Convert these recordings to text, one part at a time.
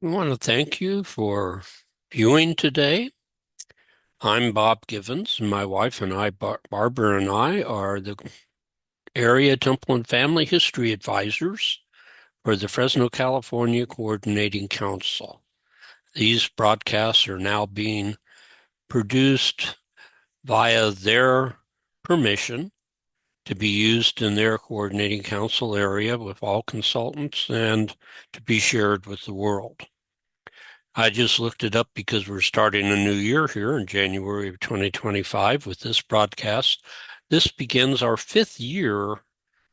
We want to thank you for viewing today. I'm Bob Givens, and my wife and I, Barbara and I, are the Area Temple and Family History Advisors for the Fresno, California Coordinating Council. These broadcasts are now being produced via their permission to be used in their coordinating council area with all consultants and to be shared with the world. I just looked it up because we're starting a new year here in January of 2025 with this broadcast. This begins our 5th year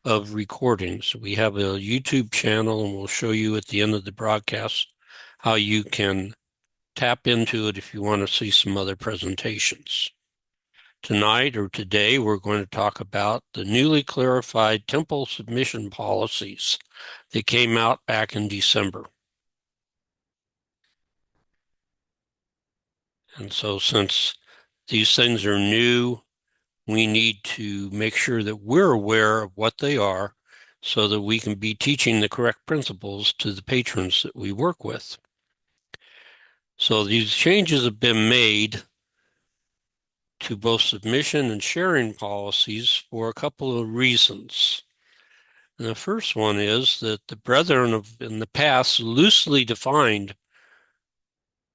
of recordings. We have a YouTube channel, and we'll show you at the end of the broadcast how you can tap into it if you want to see some other presentations. Tonight or today, we're going to talk about the newly clarified temple submission policies that came out back in December. And so since these things are new, we need to make sure that we're aware of what they are so that we can be teaching the correct principles to the patrons that we work with. So these changes have been made to both submission and sharing policies for a couple of reasons. And the first one is that the Brethren in the past loosely defined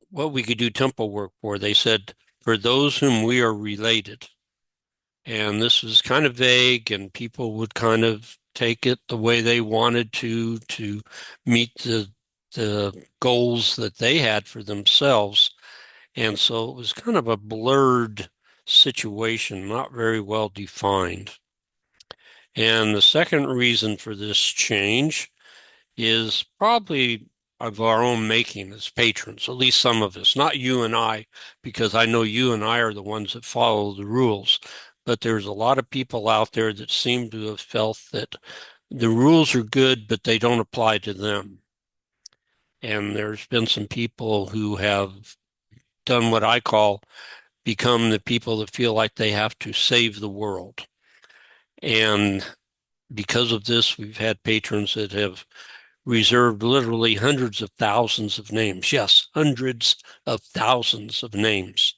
what we could do temple work for. They said, for those whom we are related. And this was kind of vague, and people would kind of take it the way they wanted to meet the goals that they had for themselves. And so it was kind of a blurred situation, not very well defined. And the second reason for this change is probably of our own making as patrons, at least some of us, not you and I, because I know you and I are the ones that follow the rules. But there's a lot of people out there that seem to have felt that the rules are good, but they don't apply to them. And there's been some people who have done what I call become the people that feel like they have to save the world. And because of this, we've had patrons that have reserved literally hundreds of thousands of names. Yes, hundreds of thousands of names.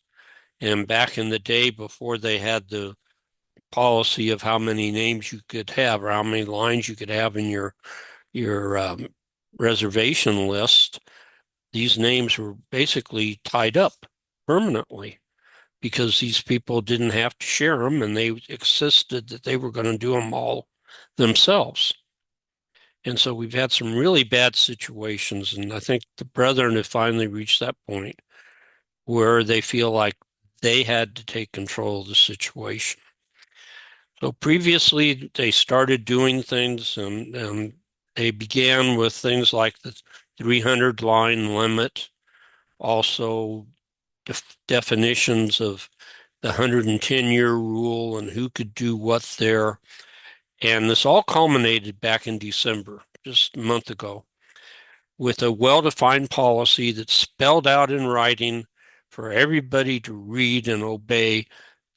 And back in the day, before they had the policy of how many names you could have or how many lines you could have in your reservation list, these names were basically tied up permanently because these people didn't have to share them, and they insisted that they were going to do them all themselves. And so we've had some really bad situations, and I think the Brethren have finally reached that point where they feel like they had to take control of the situation. So previously, they started doing things, and they began with things like the 300 line limit, also definitions of the 110-year rule and who could do what there. And this all culminated back in December, just a month ago, with a well-defined policy that's spelled out in writing for everybody to read and obey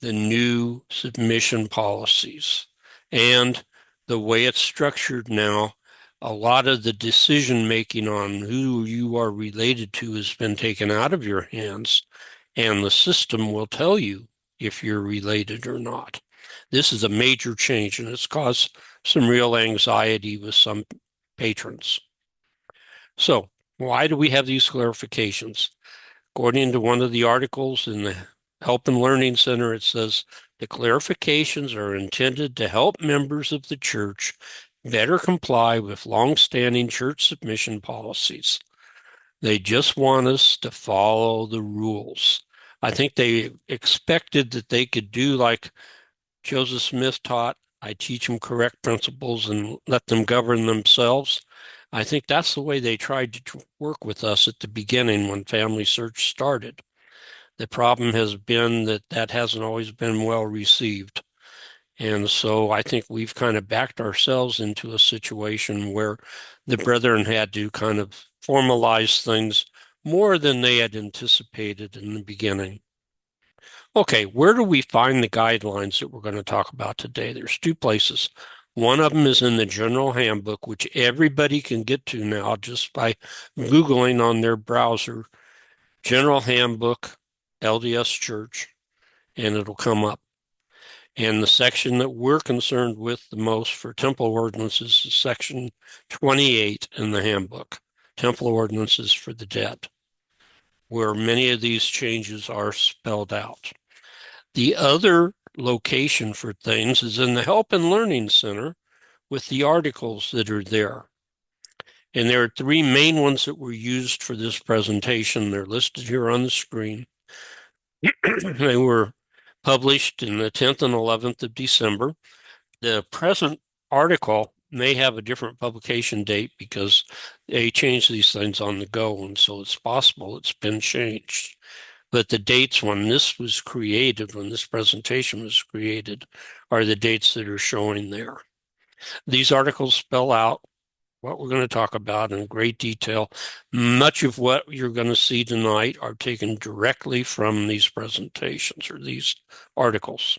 the new submission policies. And the way it's structured now, a lot of the decision making on who you are related to has been taken out of your hands, and the system will tell you if you're related or not. This is a major change, and it's caused some real anxiety with some patrons. So, why do we have these clarifications? According to one of the articles in the Help and Learning Center, it says the clarifications are intended to help members of the church better comply with longstanding church submission policies. They just want us to follow the rules. I think they expected that they could do like Joseph Smith taught, I teach them correct principles and let them govern themselves. I think that's the way they tried to work with us at the beginning when FamilySearch started. The problem has been that that hasn't always been well received. And so I think we've kind of backed ourselves into a situation where the Brethren had to kind of formalize things more than they had anticipated in the beginning. Okay, where do we find the guidelines that we're going to talk about today? There's two places. One of them is in the general handbook, which everybody can get to now just by Googling on their browser, general handbook, LDS Church, and it'll come up. And the section that we're concerned with the most for temple ordinances is section 28 in the handbook, temple ordinances for the dead, where many of these changes are spelled out. The other location for things is in the Help and Learning Center with the articles that are there. And there are three main ones that were used for this presentation. They're listed here on the screen. They were published in the 10th and 11th of December. The present article may have a different publication date because they change these things on the go, and so it's possible it's been changed. But the dates when this was created, when this presentation was created, are the dates that are showing there. These articles spell out what we're going to talk about in great detail. Much of what you're going to see tonight are taken directly from these presentations or these articles.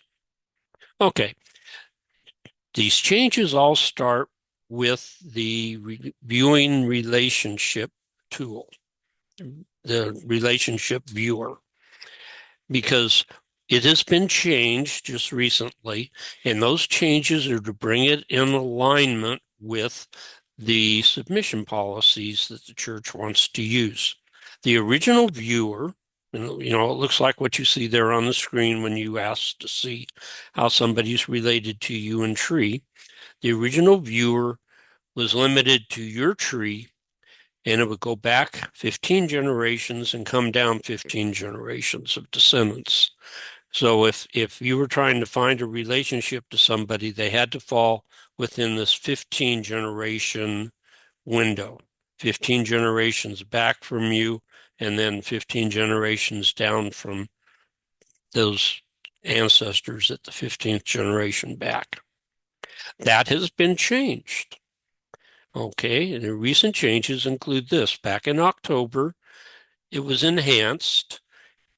Okay, these changes all start with the viewing relationship tool, the relationship viewer, because it has been changed just recently, and those changes are to bring it in alignment with the submission policies that the church wants to use. The original viewer, and it looks like what you see there on the screen when you ask to see how somebody's related to you in tree. The original viewer was limited to your tree, and it would go back 15 generations and come down 15 generations of descendants. So if you were trying to find a relationship to somebody, they had to fall within this 15 generation window, 15 generations back from you, and then 15 generations down from those ancestors at the 15th generation back. That has been changed. Okay, and the recent changes include this. Back in October, it was enhanced,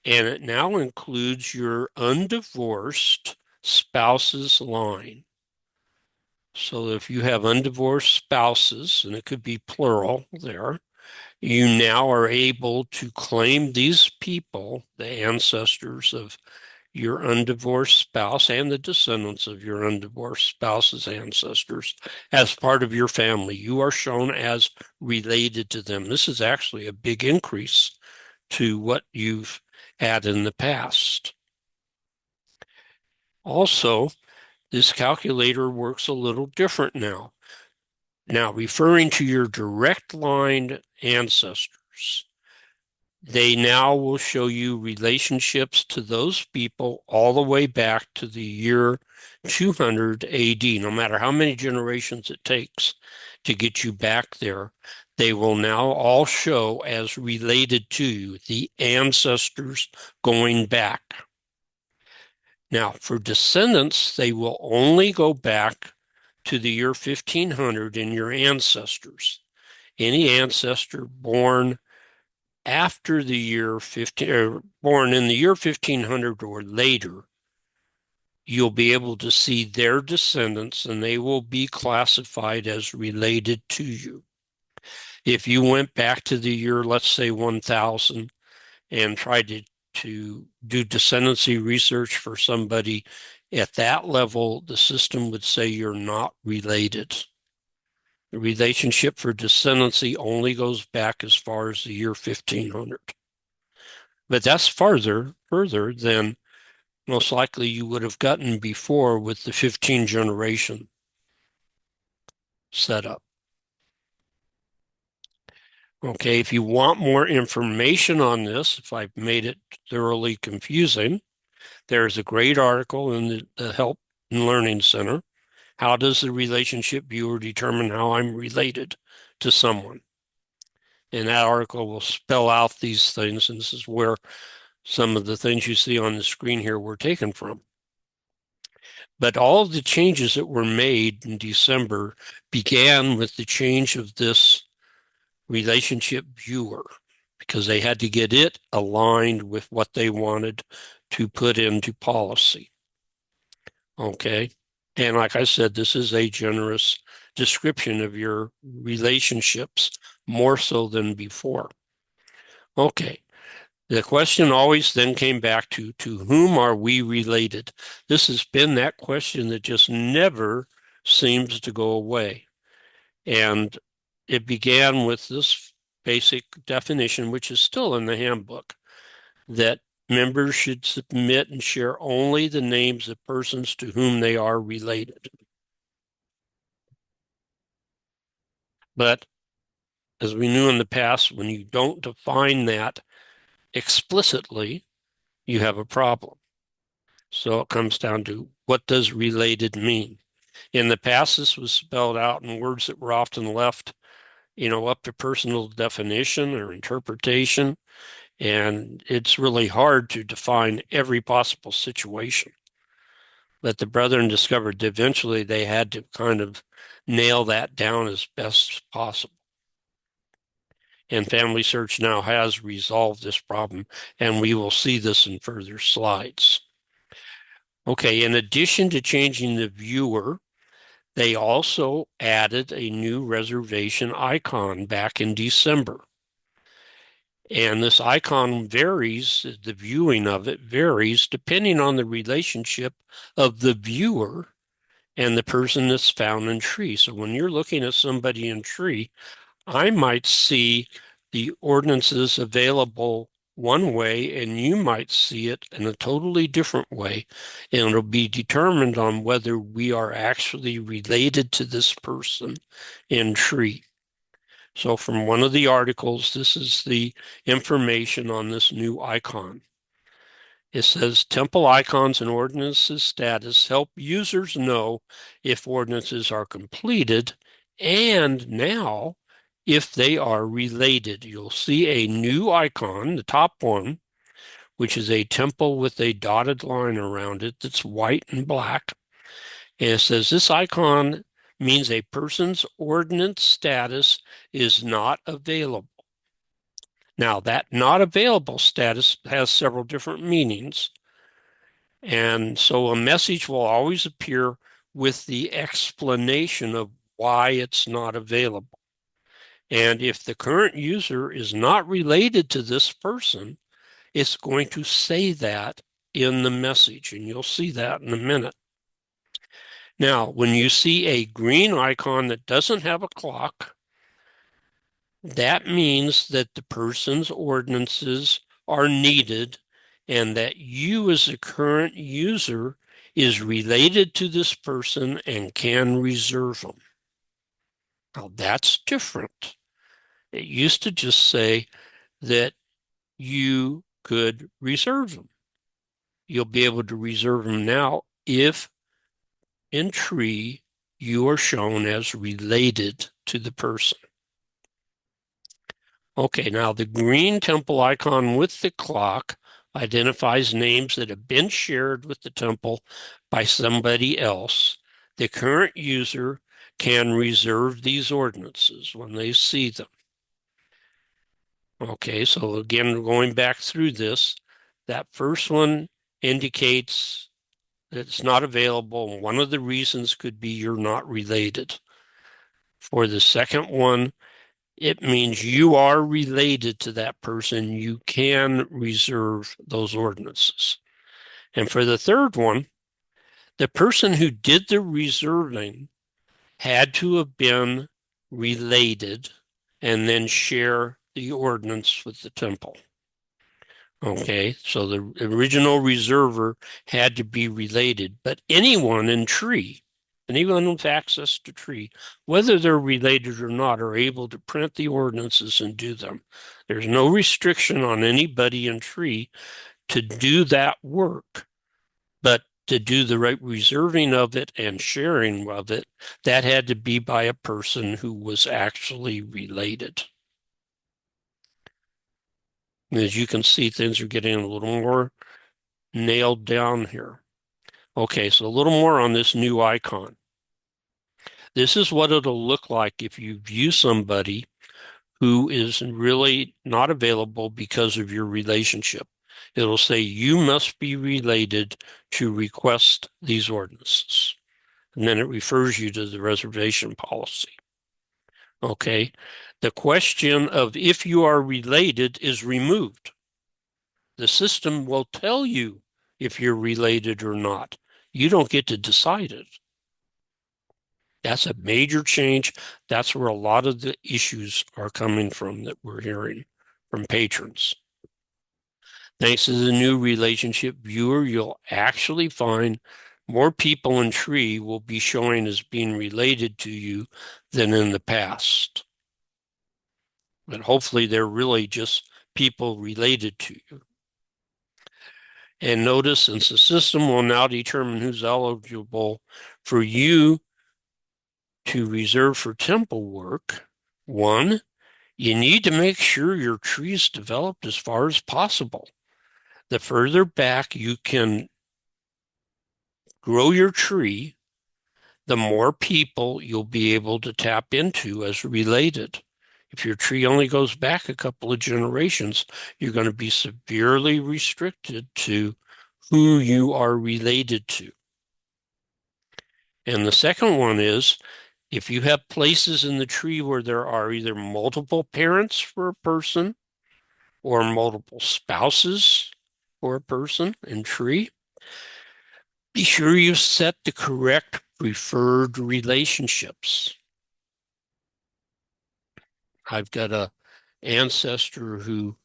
and it now includes your undivorced spouse's line. So if you have undivorced spouses, and it could be plural there, you now are able to claim these people, the ancestors of your undivorced spouse and the descendants of your undivorced spouse's ancestors as part of your family. You are shown as related to them. This is actually a big increase to what you've had in the past. Also, this calculator works a little different now. Now, referring to your direct line ancestors, they now will show you relationships to those people all the way back to the year 200 AD. No matter how many generations it takes to get you back there, they will now all show as related to you, the ancestors going back. Now, for descendants, they will only go back to the year 1500 in your ancestors. Any ancestor born after the year 15, or born in the year 1500 or later, you'll be able to see their descendants and they will be classified as related to you. If you went back to the year, let's say 1000, and tried to do descendancy research for somebody at that level, the system would say you're not related. The relationship for descendancy only goes back as far as the year 1500. But that's further than most likely you would have gotten before with the 15 generation setup. Okay, if you want more information on this, if I've made it thoroughly confusing, there's a great article in the Help and Learning Center. How does the relationship viewer determine how I'm related to someone? And that article will spell out these things, and this is where some of the things you see on the screen here were taken from. But all of the changes that were made in December began with the change of this relationship viewer because they had to get it aligned with what they wanted to put into policy. Okay. And like I said, this is a generous description of your relationships, more so than before. Okay. The question always then came back to whom are we related? This has been that question that just never seems to go away. And it began with this basic definition, which is still in the handbook, that members should submit and share only the names of persons to whom they are related. But as we knew in the past, when you don't define that explicitly, you have a problem. So it comes down to, what does related mean? In the past, this was spelled out in words that were often left, up to personal definition or interpretation. And it's really hard to define every possible situation. But the brethren discovered that eventually they had to kind of nail that down as best possible. And FamilySearch now has resolved this problem, and we will see this in further slides. Okay, in addition to changing the viewer, they also added a new reservation icon back in December. And this icon varies, the viewing of it varies depending on the relationship of the viewer and the person that's found in tree. So when you're looking at somebody in tree, I might see the ordinances available one way and you might see it in a totally different way. And it'll be determined on whether we are actually related to this person in tree. So from one of the articles, this is the information on this new icon. It says temple icons and ordinances status help users know if ordinances are completed and now if they are related. You'll see a new icon, the top one, which is a temple with a dotted line around it that's white and black. And it says this icon means a person's ordinance status is not available. Now, that not available status has several different meanings. And so a message will always appear with the explanation of why it's not available. And if the current user is not related to this person, it's going to say that in the message, and you'll see that in a minute. Now, when you see a green icon that doesn't have a clock, that means that the person's ordinances are needed and that you as a current user is related to this person and can reserve them. Now that's different. It used to just say that you could reserve them. You'll be able to reserve them now if in tree you are shown as related to the person. Okay, now the green temple icon with the clock identifies names that have been shared with the temple by somebody else. The current user can reserve these ordinances when they see them. Okay, so again, going back through this, that first one indicates that it's not available. One of the reasons could be you're not related. For the second one, it means you are related to that person. You can reserve those ordinances. And for the third one, the person who did the reserving had to have been related and then share the ordinance with the temple. Okay, so the original reserver had to be related, but anyone in tree, anyone with access to tree, whether they're related or not, are able to print the ordinances and do them. There's no restriction on anybody in tree to do that work, but to do the right reserving of it and sharing of it, that had to be by a person who was actually related. As you can see, things are getting a little more nailed down here. Okay, so a little more on this new icon. This is what it'll look like if you view somebody who is really not available because of your relationship. It'll say you must be related to request these ordinances. and then it refers you to the reservation policy. Okay. The question of if you are related is removed. The system will tell you if you're related or not. You don't get to decide it. That's a major change. That's where a lot of the issues are coming from that we're hearing from patrons. Thanks to the new relationship viewer, you'll actually find more people in tree will be showing as being related to you than in the past. But hopefully they're really just people related to you. And notice, since the system will now determine who's eligible for you to reserve for temple work, one, you need to make sure your tree is developed as far as possible. The further back you can grow your tree, the more people you'll be able to tap into as related. If your tree only goes back a couple of generations, you're going to be severely restricted to who you are related to. And the second one is, if you have places in the tree where there are either multiple parents for a person or multiple spouses for a person in tree, be sure you set the correct preferred relationships. I've got a ancestor who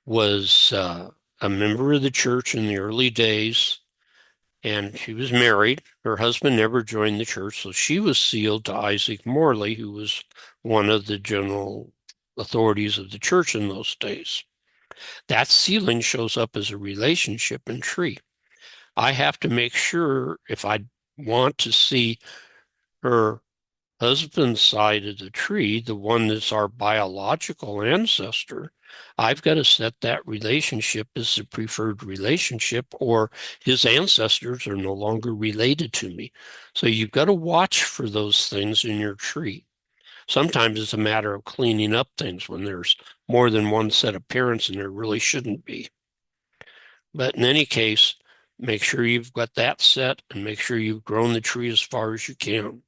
was a member of the church in the early days, and she was married. Her husband never joined the church, so she was sealed to Isaac Morley, who was one of the general authorities of the church in those days. That sealing shows up as a relationship in tree. I have to make sure if I want to see her husband's side of the tree, the one that's our biological ancestor, I've got to set that relationship as the preferred relationship, or his ancestors are no longer related to me. So you've got to watch for those things in your tree. Sometimes it's a matter of cleaning up things when there's more than one set of parents and there really shouldn't be. But in any case, make sure you've got that set and make sure you've grown the tree as far as you can.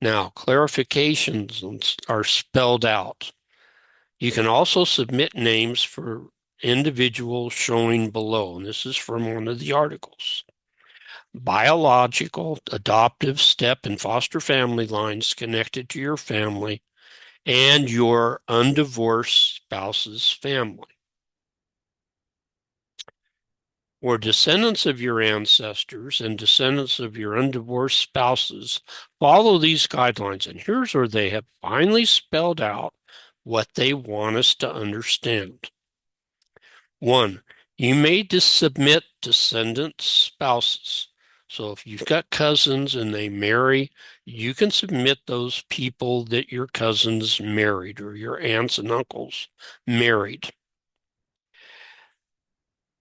Now, clarifications are spelled out. You can also submit names for individuals showing below, and this is from one of the articles. Biological, adoptive, step, and foster family lines connected to your family and your undivorced spouse's family. Or descendants of your ancestors and descendants of your undivorced spouses follow these guidelines. And here's where they have finally spelled out what they want us to understand. One, you may submit descendant spouses. So if you've got cousins and they marry, you can submit those people that your cousins married or your aunts and uncles married.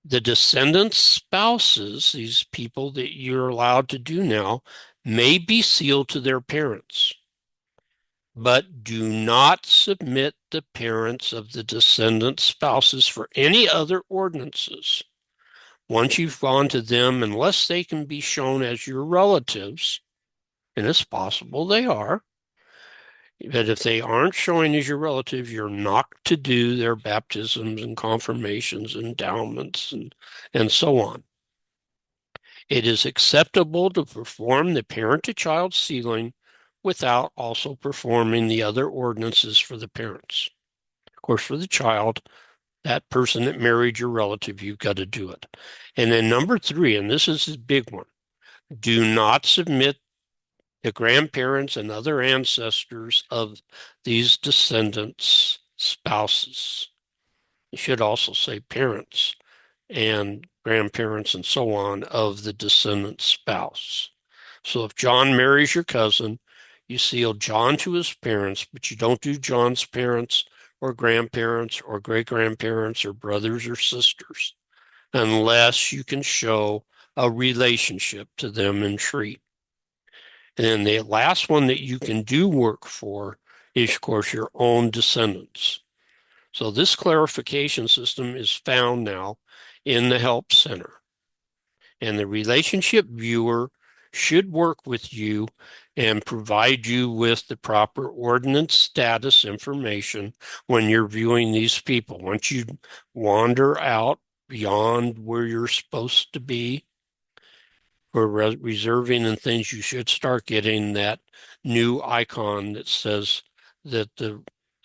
The descendants' spouses, these people that you're allowed to do now, may be sealed to their parents, but do not submit the parents of the descendant spouses for any other ordinances. Once you've gone to them, unless they can be shown as your relatives, and it's possible they are, but if they aren't showing as your relative, you're not to do their baptisms and confirmations, endowments, and so on. It is acceptable to perform the parent-to-child sealing without also performing the other ordinances for the parents. Of course, for the child, that person that married your relative, you've got to do it. And then number 3, and this is the big one, do not submit the grandparents and other ancestors of these descendants' spouses. You should also say parents and grandparents and so on of the descendant's spouse. So if John marries your cousin, you seal John to his parents, but you don't do John's parents or grandparents or great-grandparents or brothers or sisters unless you can show a relationship to them in tree. And then the last one that you can do work for is, of course, your own descendants. So this clarification system is found now in the Help Center. And the relationship viewer should work with you and provide you with the proper ordinance status information when you're viewing these people. Once you wander out beyond where you're supposed to be for reserving and things, you should start getting that new icon that says that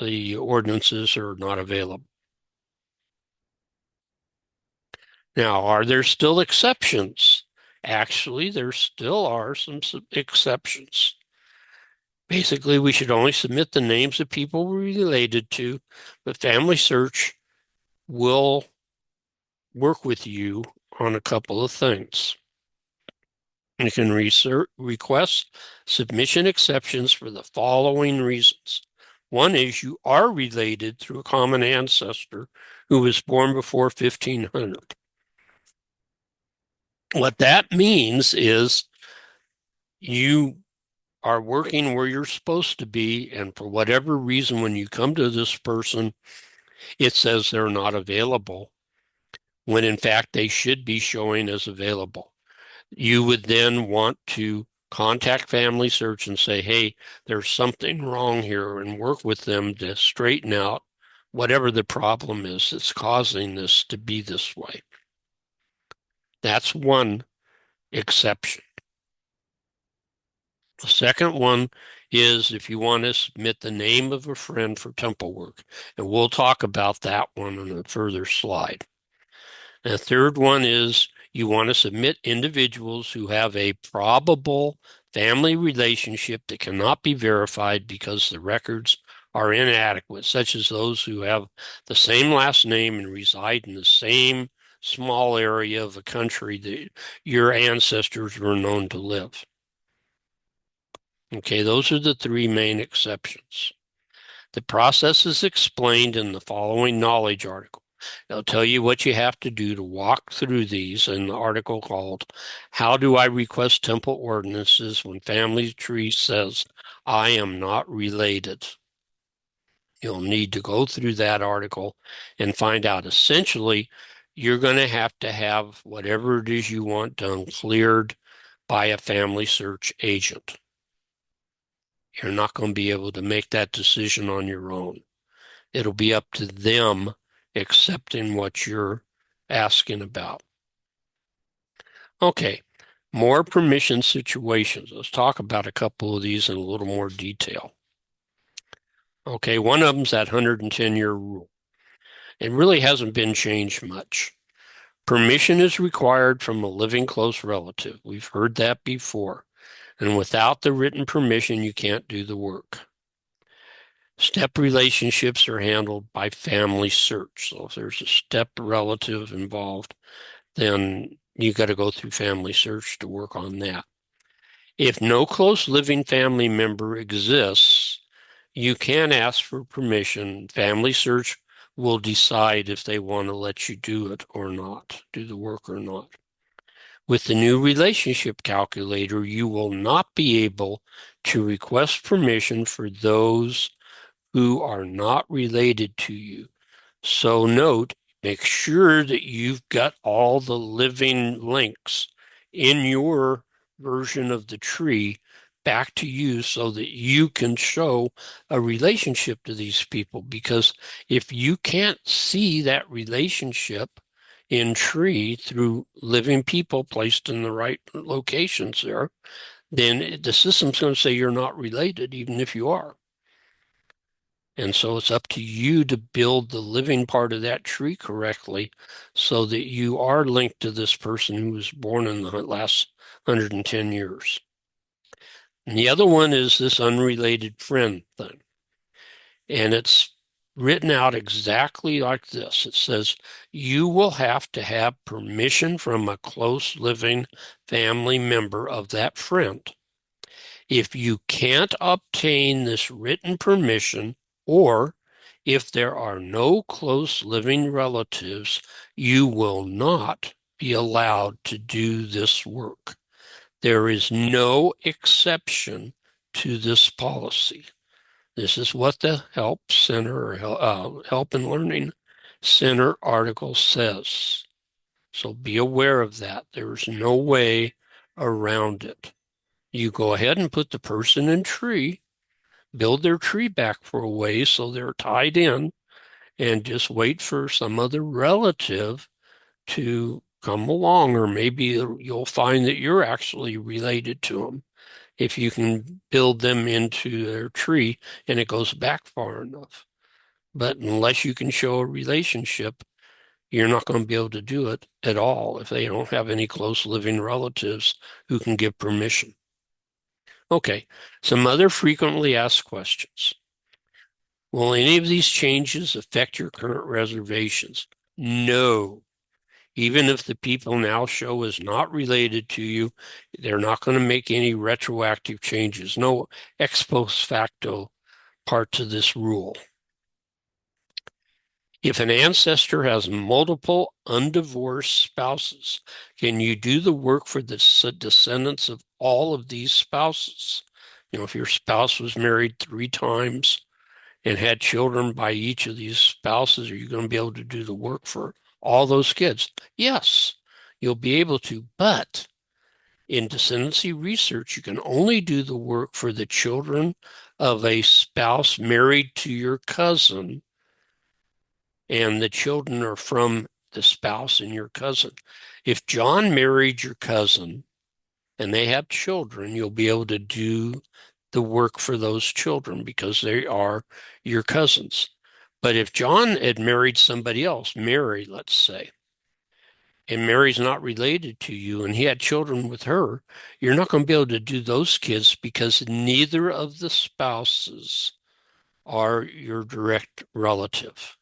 the ordinances are not available. Now, are there still exceptions? Actually, there still are some exceptions. Basically, we should only submit the names of people we're related to, but FamilySearch will work with you on a couple of things. You can request submission exceptions for the following reasons. One is you are related through a common ancestor who was born before 1500. What that means is you are working where you're supposed to be, and for whatever reason, when you come to this person, it says they're not available, when in fact they should be showing as available. You would then want to contact FamilySearch and say, hey, there's something wrong here, and work with them to straighten out whatever the problem is that's causing this to be this way. That's one exception. The second one is if you want to submit the name of a friend for temple work, and we'll talk about that one in a further slide. And the third one is you want to submit individuals who have a probable family relationship that cannot be verified because the records are inadequate, such as those who have the same last name and reside in the same small area of the country that your ancestors were known to live. Okay, those are the three main exceptions. The process is explained in the following knowledge article. They'll tell you what you have to do to walk through these in the article called How Do I Request Temple Ordinances When Family Tree Says I Am Not Related? You'll need to go through that article and find out. Essentially, you're going to have whatever it is you want done cleared by a FamilySearch agent. You're not going to be able to make that decision on your own. It'll be up to them accepting what you're asking about. Okay, more permission situations. Let's talk about a couple of these in a little more detail. Okay, one of them's that 110-year rule. It really hasn't been changed much. Permission is required from a living close relative. We've heard that before. And without the written permission, you can't do the work. Step relationships are handled by FamilySearch. So if there's a step relative involved, then you got to go through FamilySearch to work on that. If no close living family member exists, you can ask for permission. FamilySearch will decide if they want to let you do it or not, do the work or not. With the new relationship calculator, you will not be able to request permission for those who are not related to you. So note, make sure that you've got all the living links in your version of the tree back to you so that you can show a relationship to these people. Because if you can't see that relationship in tree through living people placed in the right locations there, then the system's going to say you're not related, even if you are. And so it's up to you to build the living part of that tree correctly so that you are linked to this person who was born in the last 110 years. And the other one is this unrelated friend thing. And it's written out exactly like this. It says, you will have to have permission from a close living family member of that friend. If you can't obtain this written permission, or if there are no close living relatives, you will not be allowed to do this work. There is no exception to this policy. This is what the Help Center or Help and Learning Center article says. So be aware of that. There's no way around it. You go ahead and put the person in tree, build their tree back for a way so they're tied in, and just wait for some other relative to come along, or maybe you'll find that you're actually related to them if you can build them into their tree and it goes back far enough. But unless you can show a relationship, you're not going to be able to do it at all if they don't have any close living relatives who can give permission. Okay, some other frequently asked questions. Will any of these changes affect your current reservations? No. Even if the people now show is not related to you, they're not going to make any retroactive changes. No ex post facto part to this rule. If an ancestor has multiple undivorced spouses, can you do the work for the descendants of all of these spouses? If your spouse was married 3 times and had children by each of these spouses, are you going to be able to do the work for all those kids? Yes, you'll be able to, but in descendancy research, you can only do the work for the children of a spouse married to your cousin, and the children are from the spouse and your cousin. If John married your cousin and they have children, you'll be able to do the work for those children because they are your cousins. But if John had married somebody else, Mary, let's say, and Mary's not related to you and he had children with her, you're not going to be able to do those kids because neither of the spouses are your direct relative.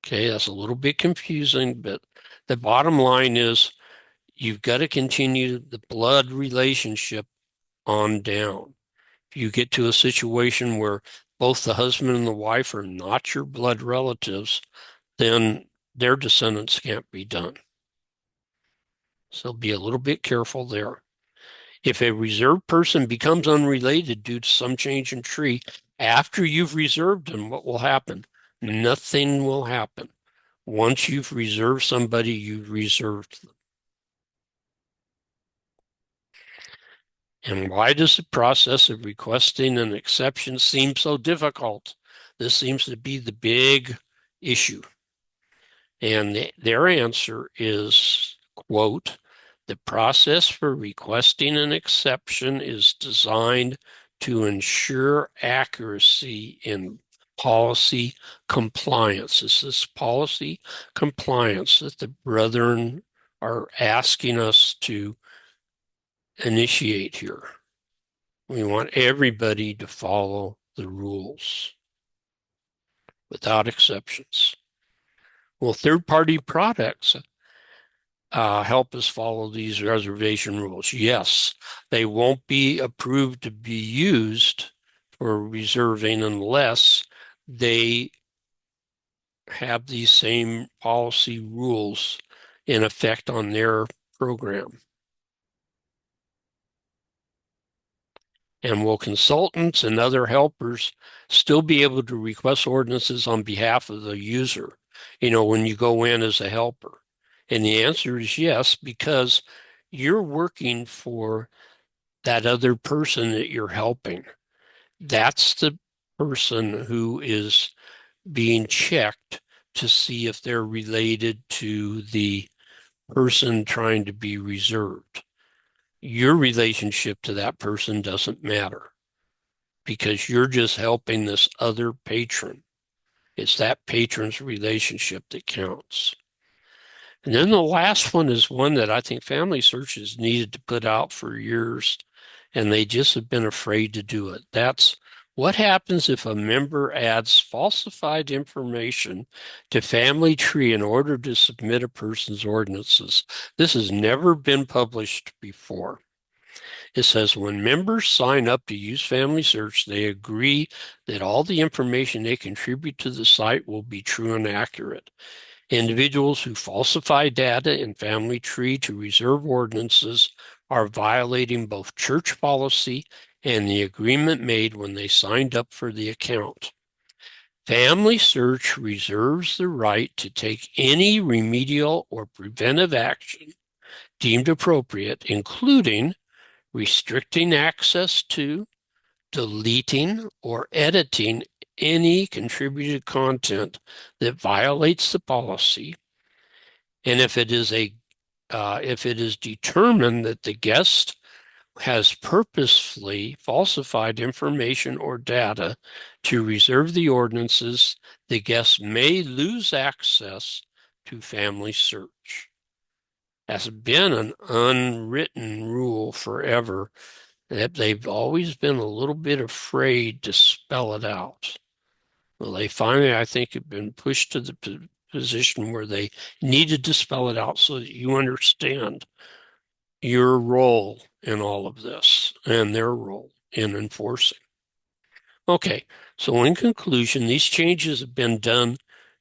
Okay, that's a little bit confusing, but the bottom line is you've got to continue the blood relationship on down. If you get to a situation where both the husband and the wife are not your blood relatives, then their descendants can't be done. So be a little bit careful there. If a reserved person becomes unrelated due to some change in tree after you've reserved them, what will happen? Nothing will happen. Once you've reserved somebody, you've reserved them. And why does the process of requesting an exception seem so difficult? This seems to be the big issue. And their answer is, quote, the process for requesting an exception is designed to ensure accuracy in policy compliance. Is this policy compliance that the brethren are asking us to initiate here? We want everybody to follow the rules without exceptions. Well, third-party products help us follow these reservation rules. Yes, they won't be approved to be used for reserving unless they have these same policy rules in effect on their program. And will consultants and other helpers still be able to request ordinances on behalf of the user, when you go in as a helper? And the answer is yes, because you're working for that other person that you're helping. That's the person who is being checked to see if they're related to the person trying to be reserved. Your relationship to that person doesn't matter because you're just helping this other patron. It's that patron's relationship that counts. And then the last one is one that I think FamilySearch has needed to put out for years, and they just have been afraid to do it. That's what happens if a member adds falsified information to Family Tree in order to submit a person's ordinances. This has never been published before. It says when members sign up to use FamilySearch, they agree that all the information they contribute to the site will be true and accurate. Individuals who falsify data in Family Tree to reserve ordinances are violating both church policy and the agreement made when they signed up for the account. FamilySearch reserves the right to take any remedial or preventive action deemed appropriate, including restricting access to, deleting, or editing any contributed content that violates the policy. And if it is determined that the guest has purposefully falsified information or data to reserve the ordinances, the guest may lose access to FamilySearch. That's been an unwritten rule forever. That they've always been a little bit afraid to spell it out. Well, they finally, I think, have been pushed to the position where they needed to spell it out so that you understand your role in all of this and their role in enforcing. Okay, so in conclusion, these changes have been done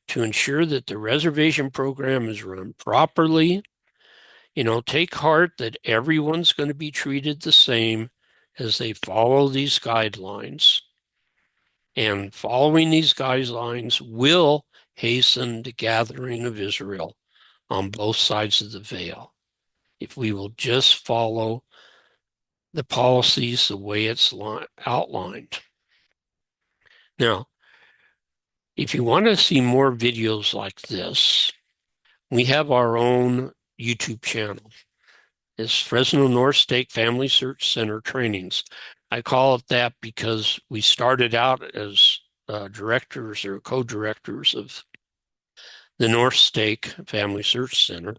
to ensure that the reservation program is run properly. Take heart that everyone's going to be treated the same as they follow these guidelines. And following these guidelines will hasten the gathering of Israel on both sides of the veil. If we will just follow the policies the way it's outlined. Now, if you want to see more videos like this, we have our own YouTube channel. It's Fresno North State FamilySearch Center Trainings. I call it that because we started out as directors or co-directors of the North State FamilySearch Center.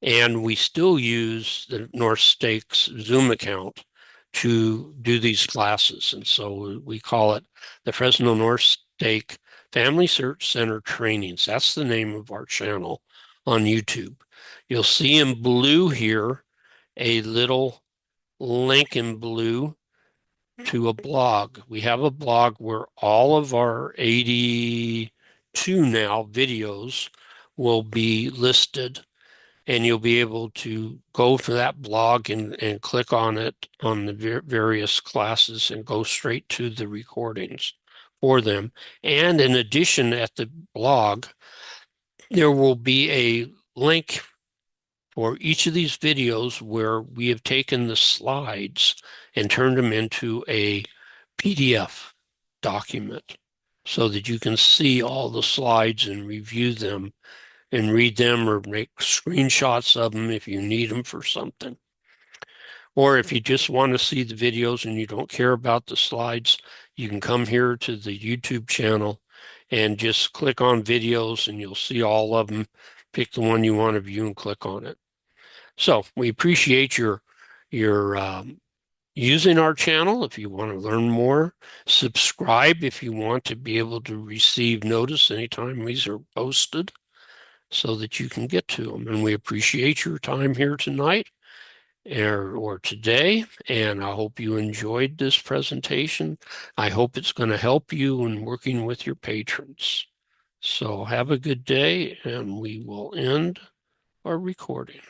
And we still use the North State's Zoom account to do these classes. And so we call it the Fresno North State FamilySearch Center Trainings. That's the name of our channel on YouTube. You'll see in blue here a little link in blue to a blog. We have a blog where all of our 82 now videos will be listed, and you'll be able to go to that blog and click on it on the various classes and go straight to the recordings for them. And in addition, at the blog, there will be a link for each of these videos where we have taken the slides and turned them into a PDF document so that you can see all the slides and review them and read them or make screenshots of them if you need them for something. Or if you just want to see the videos and you don't care about the slides, you can come here to the YouTube channel and just click on videos and you'll see all of them. Pick the one you want to view and click on it. So we appreciate your using our channel. If you want to learn more, subscribe if you want to be able to receive notice anytime these are posted so that you can get to them. And we appreciate your time here tonight or today, and I hope you enjoyed this presentation. I hope it's going to help you in working with your patrons. So have a good day, and we will end our recording.